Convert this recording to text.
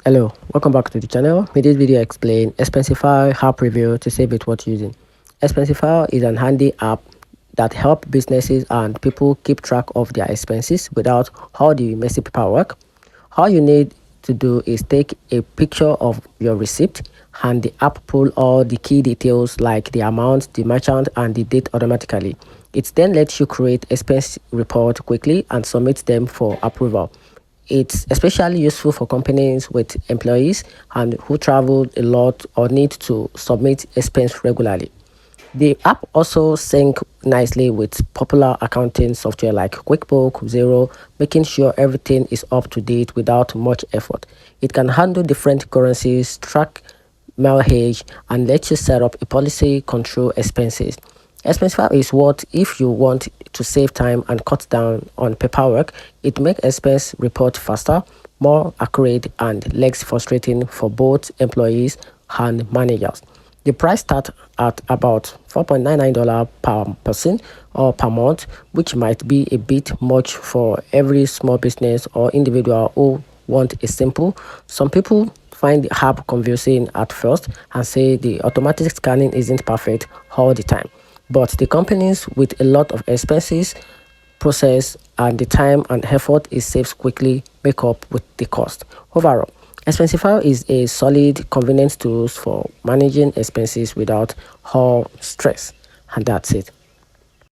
Hello, welcome back to the channel. In this video, I explain Expensify app review to save it worth using. Expensify is an handy app that helps businesses and people keep track of their expenses without all the messy paperwork. All you need to do is take a picture of your receipt and the app pull all the key details like the amount, the merchant, and the date automatically. It then lets you create expense report quickly and submit them for approval. It's especially useful for companies with employees and who travel a lot or need to submit expense regularly. The app also syncs nicely with popular accounting software like QuickBooks, Xero, making sure everything is up to date without much effort. It can handle different currencies, track mileage, and let you set up a policy control expenses. Expensify is what if you want to save time and cut down on paperwork. It makes expense report faster, more accurate, and less frustrating for both employees and managers. The price starts at about $4.99 per person or per month, which might be a bit much for every small business or individual who want a simple. Some people find the app confusing at first and say the automatic scanning isn't perfect all the time. But the companies with a lot of expenses process and the time and effort it saves quickly make up with the cost. Overall, Expensify is a solid, convenient tool for managing expenses without all stress. And that's it.